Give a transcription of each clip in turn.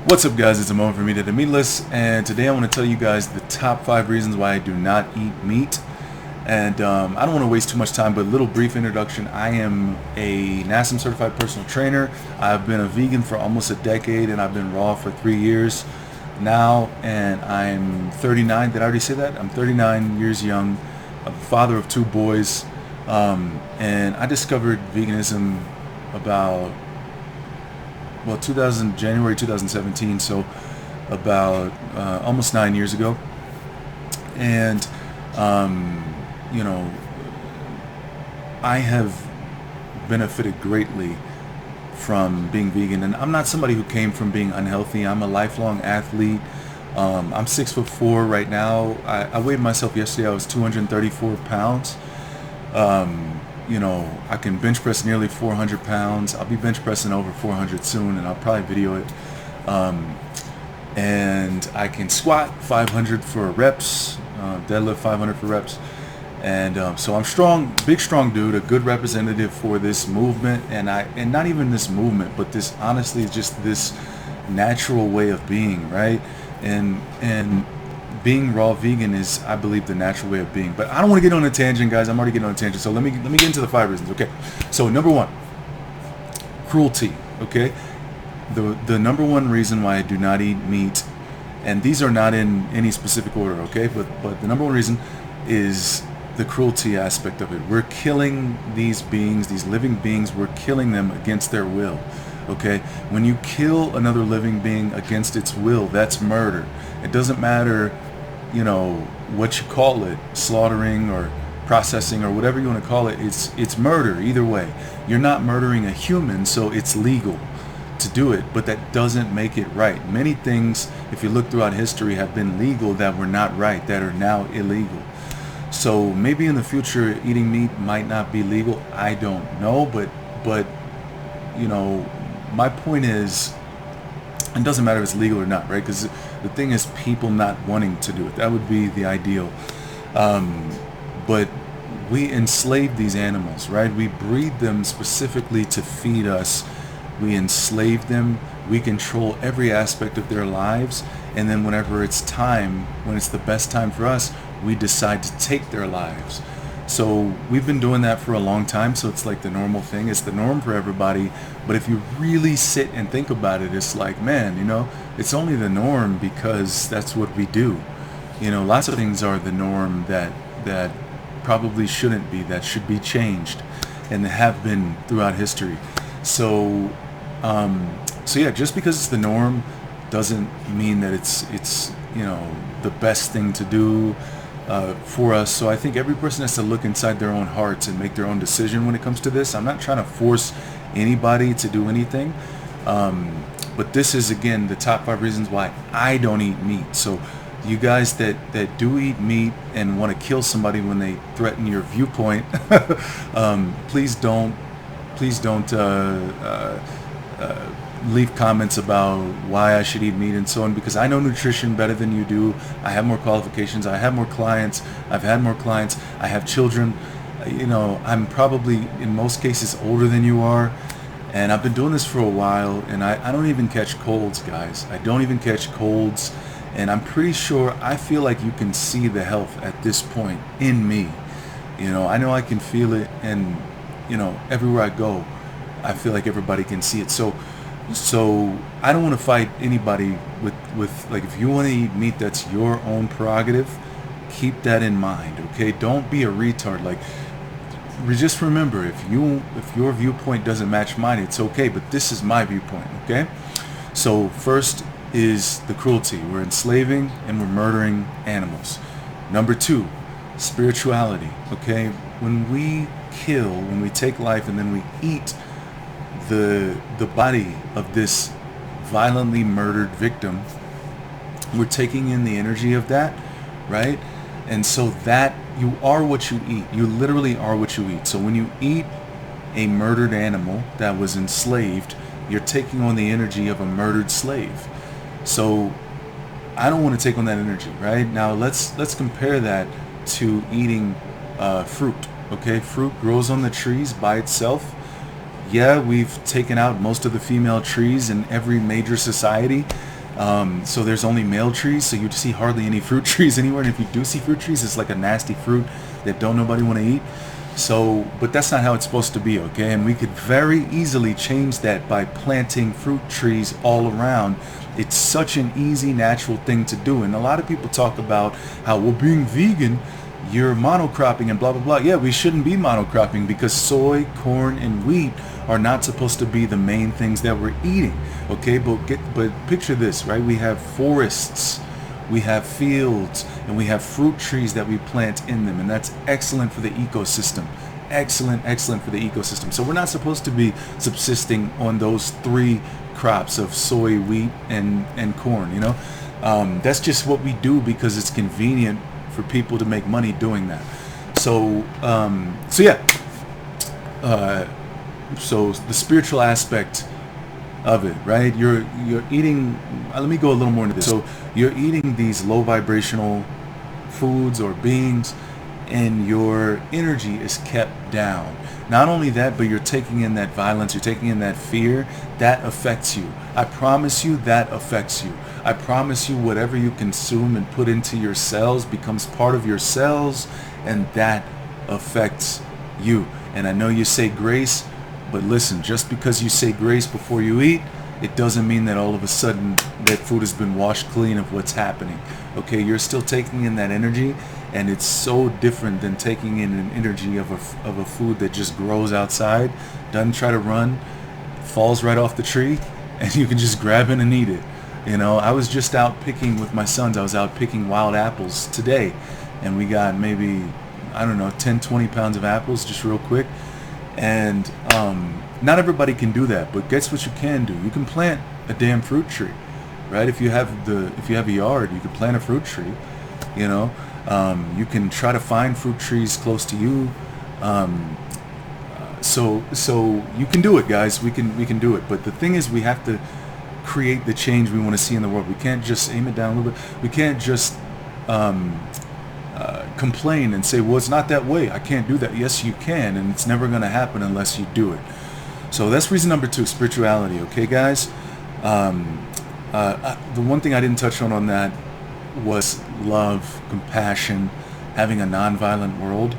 What's up, guys? It's a moment for me to the meatless, and today I want to tell you guys the top 5 reasons why I do not eat meat. And I don't want to waste too much time, but a little brief introduction. I am a NASM certified personal trainer. I've been a vegan for almost a decade, and I've been raw for 3 years now, and I'm 39. Did I already say that? I'm 39 years young, a father of 2 boys, and I discovered veganism about 2000 January 2017, so about almost 9 years ago. And you know, I have benefited greatly from being vegan, and I'm not somebody who came from being unhealthy. I'm a lifelong athlete. I'm 6'4" right now. I weighed myself yesterday. I was 234 pounds. I can bench press nearly 400 pounds. I'll be bench pressing over 400 soon, and I'll probably video it. And I can squat 500 for reps, deadlift 500 for reps. And so I'm strong, big strong dude, a good representative for this movement, and not even this movement, but this honestly just this natural way of being, right? And being raw vegan is, I believe, the natural way of being. But I don't want to get on a tangent, guys. I'm already getting on a tangent. So let me get into the 5 reasons. Okay. So number 1, cruelty. Okay. The number 1 reason why I do not eat meat, and these are not in any specific order. Okay. But the number 1 reason is the cruelty aspect of it. We're killing these beings, these living beings. We're killing them against their will. Okay. When you kill another living being against its will, that's murder. It doesn't matter, what you call it, slaughtering or processing or whatever you want to call it. It's murder either way. You're not murdering a human, so it's legal to do it, but that doesn't make it right. Many things, if you look throughout history, have been legal that were not right, that are now illegal. So maybe in the future eating meat might not be legal. I don't know, but my point is, it doesn't matter if it's legal or not, right? Because the thing is people not wanting to do it. That would be the ideal. But we enslave these animals, right? We breed them specifically to feed us. We enslave them. We control every aspect of their lives. And then whenever it's time, when it's the best time for us, we decide to take their lives. So we've been doing that for a long time, so it's like the normal thing. It's the norm for everybody. But if you really sit and think about it, it's like, man, it's only the norm because that's what we do. Lots of things are the norm that probably shouldn't be, that should be changed, and have been throughout history. So yeah, just because it's the norm doesn't mean that it's the best thing to do for us. So I think every person has to look inside their own hearts and make their own decision when it comes to this. I'm not trying to force anybody to do anything, but this is, again, the top 5 reasons why I don't eat meat. So you guys that do eat meat and want to kill somebody when they threaten your viewpoint, please don't leave comments about why I should eat meat and so on, because I know nutrition better than you do. I have more qualifications. I have more clients. I've had more clients. I have children. I'm probably in most cases older than you are, and I've been doing this for a while, and I don't even catch colds, guys. I don't even catch colds, and I'm pretty sure, I feel like you can see the health at this point in me. I know I can feel it, and everywhere I go, I feel like everybody can see it. So I don't want to fight anybody with like, if you want to eat meat, that's your own prerogative. Keep that in mind, okay? Don't be a retard. Like, just remember, if your viewpoint doesn't match mine, it's okay, but this is my viewpoint, okay? So first is the cruelty. We're enslaving and we're murdering animals. Number 2, spirituality, okay? When we kill, when we take life and then we eat the body of this violently murdered victim, we're taking in the energy of that, right? And so that, you are what you eat. You literally are what you eat. So when you eat a murdered animal that was enslaved, you're taking on the energy of a murdered slave. So I don't want to take on that energy, right? Now let's compare that to eating fruit. Okay, fruit grows on the trees by itself. Yeah, we've taken out most of the female trees in every major society. So there's only male trees, so you see hardly any fruit trees anywhere. And if you do see fruit trees, it's like a nasty fruit that don't nobody want to eat. So, but that's not how it's supposed to be, okay? And we could very easily change that by planting fruit trees all around. It's such an easy, natural thing to do. And a lot of people talk about how, well, being vegan, you're monocropping and blah, blah, blah. Yeah, we shouldn't be monocropping because soy, corn, and wheat are not supposed to be the main things that we're eating, okay? But picture this, right? We have forests, we have fields, and we have fruit trees that we plant in them, and that's excellent for the ecosystem. Excellent for the ecosystem. So we're not supposed to be subsisting on those three crops of soy, wheat, and corn, you know? That's just what we do because it's convenient for people to make money doing that. So, so the spiritual aspect of it, right? You're eating. Let me go a little more into this. So you're eating these low vibrational foods or beings, and your energy is kept down. Not only that, but you're taking in that violence, you're taking in that fear. That affects you. I promise you that affects you. I promise you whatever you consume and put into your cells becomes part of your cells, and that affects you. And I know you say grace, but listen, just because you say grace before you eat, it doesn't mean that all of a sudden that food has been washed clean of what's happening. Okay, you're still taking in that energy, and it's so different than taking in an energy of a food that just grows outside, doesn't try to run, falls right off the tree, and you can just grab it and eat it. You know, I was just out picking with my sons. I was out picking wild apples today, and we got maybe, I don't know, 10, 20 pounds of apples just real quick. And not everybody can do that, but guess what you can do? You can plant a damn fruit tree, right? If you have a yard, you can plant a fruit tree. You know, you can try to find fruit trees close to you. So you can do it, guys. We can do it. But the thing is, we have to create the change we want to see in the world. We can't just aim it down a little bit. We can't just complain and say, well, it's not that way. I can't do that. Yes, you can, and it's never going to happen unless you do it. So that's reason number 2, spirituality. Okay, guys? The one thing I didn't touch on that was love, compassion, having a nonviolent world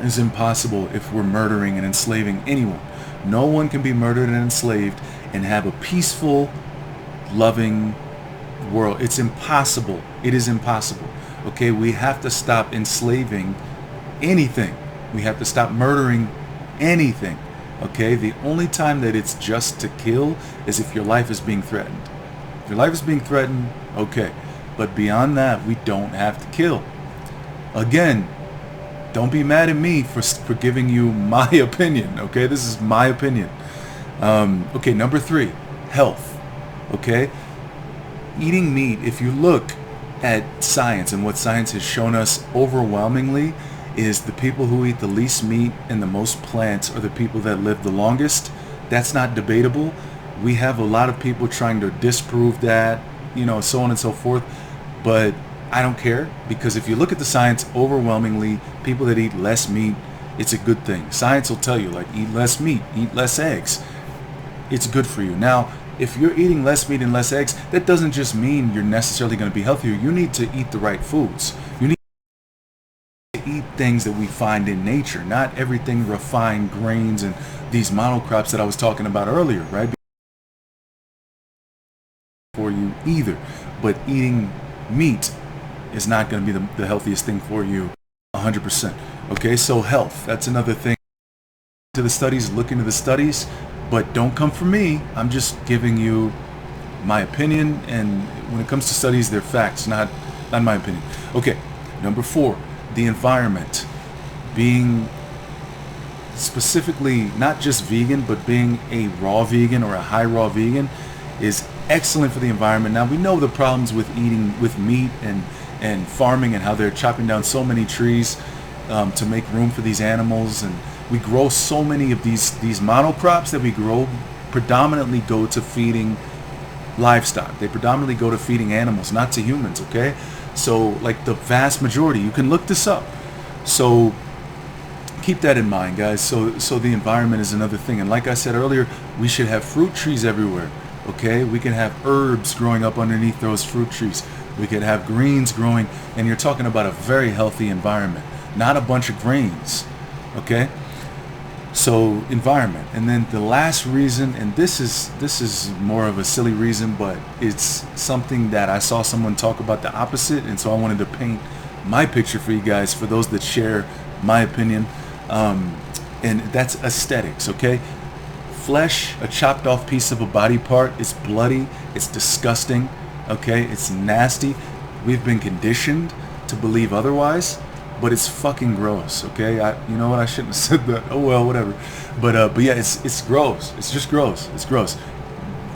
is impossible if we're murdering and enslaving anyone. No one can be murdered and enslaved and have a peaceful, loving world. It's impossible. It is impossible. Okay, we have to stop enslaving anything. We have to stop murdering anything. Okay, the only time that it's just to kill is if your life is being threatened. If your life is being threatened, okay. But beyond that, we don't have to kill. Again, don't be mad at me for giving you my opinion. Okay, this is my opinion. Okay, number 3, health. Okay, eating meat. If you look at science and what science has shown us overwhelmingly is the people who eat the least meat and the most plants are the people that live the longest. That's not debatable. We have a lot of people trying to disprove that, you know, so on and so forth. But I don't care, because if you look at the science, overwhelmingly, people that eat less meat, it's a good thing. Science will tell you, like, eat less meat, eat less eggs. It's good for you. Now, if you're eating less meat and less eggs, that doesn't just mean you're necessarily going to be healthier. You need to eat the right foods. You need to eat things that we find in nature, not everything refined grains and these monocrops that I was talking about earlier, right? For you either. But eating meat is not going to be the healthiest thing for you 100%. Okay, so health, that's another thing. To the studies, look into the studies, but don't come for me. I'm just giving you my opinion, and when it comes to studies, they're facts, not my opinion. Okay, number 4, the environment. Being specifically not just vegan, but being a raw vegan or a high raw vegan is excellent for the environment. Now, we know the problems with eating with meat and farming and how they're chopping down so many trees to make room for these animals, and we grow so many of these monocrops that we grow predominantly go to feeding livestock. They predominantly go to feeding animals, not to humans, okay? So like the vast majority, you can look this up. So keep that in mind, guys. So the environment is another thing. And like I said earlier, we should have fruit trees everywhere. Okay, we can have herbs growing up underneath those fruit trees. We could have greens growing, and you're talking about a very healthy environment, not a bunch of greens. Okay, so environment. And then the last reason, and this is more of a silly reason, but it's something that I saw someone talk about the opposite, and so I wanted to paint my picture for you guys, for those that share my opinion, and that's aesthetics. Okay, flesh, a chopped off piece of a body part, is bloody, it's disgusting. Okay, it's nasty. We've been conditioned to believe otherwise, but it's fucking gross. Okay, you know what, I shouldn't have said that. Oh well, whatever. But yeah, it's gross. It's just gross. It's gross.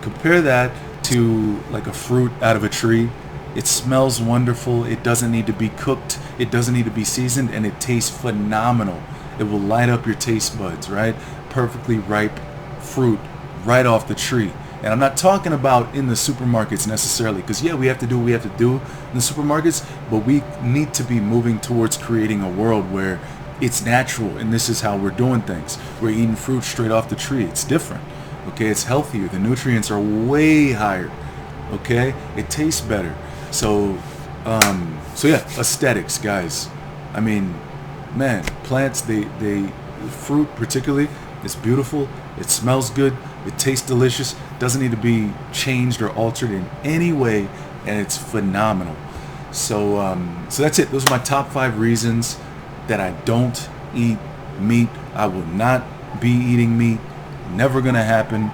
Compare that to like a fruit out of a tree. It smells wonderful. It doesn't need to be cooked. It doesn't need to be seasoned, and it tastes phenomenal. It will light up your taste buds, right? Perfectly ripe fruit right off the tree. And I'm not talking about in the supermarkets necessarily, because yeah, we have to do what we have to do in the supermarkets, but we need to be moving towards creating a world where it's natural, and this is how we're doing things. We're eating fruit straight off the tree. It's different. Okay, it's healthier. The nutrients are way higher. Okay, it tastes better. So yeah, aesthetics, guys. I mean, man, plants, they fruit particularly, it's beautiful. It smells good. It tastes delicious. Doesn't need to be changed or altered in any way, and it's phenomenal. So that's it. Those are my top 5 reasons that I don't eat meat. I will not be eating meat. Never gonna happen.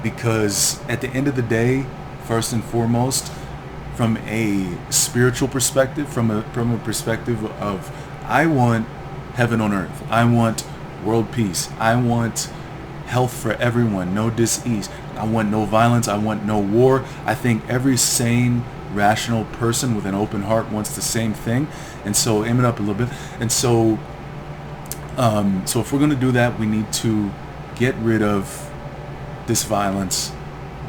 Because at the end of the day, first and foremost, from a spiritual perspective, from a perspective of, I want heaven on earth. I want world peace. I want health for everyone, no dis-ease. I want no violence. I want no war. I think every sane, rational person with an open heart wants the same thing. And so, aim it up a little bit. And so, so if we're going to do that, we need to get rid of this violence,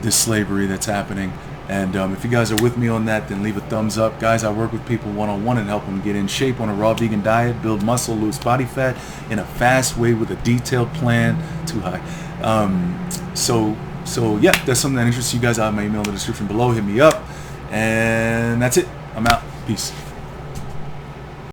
this slavery that's happening. And if you guys are with me on that, then leave a thumbs up. Guys, I work with people one-on-one and help them get in shape on a raw vegan diet, build muscle, lose body fat in a fast way with a detailed plan. Too high. So yeah, that's something that interests you guys. I have my email in the description below. Hit me up. And that's it. I'm out. Peace.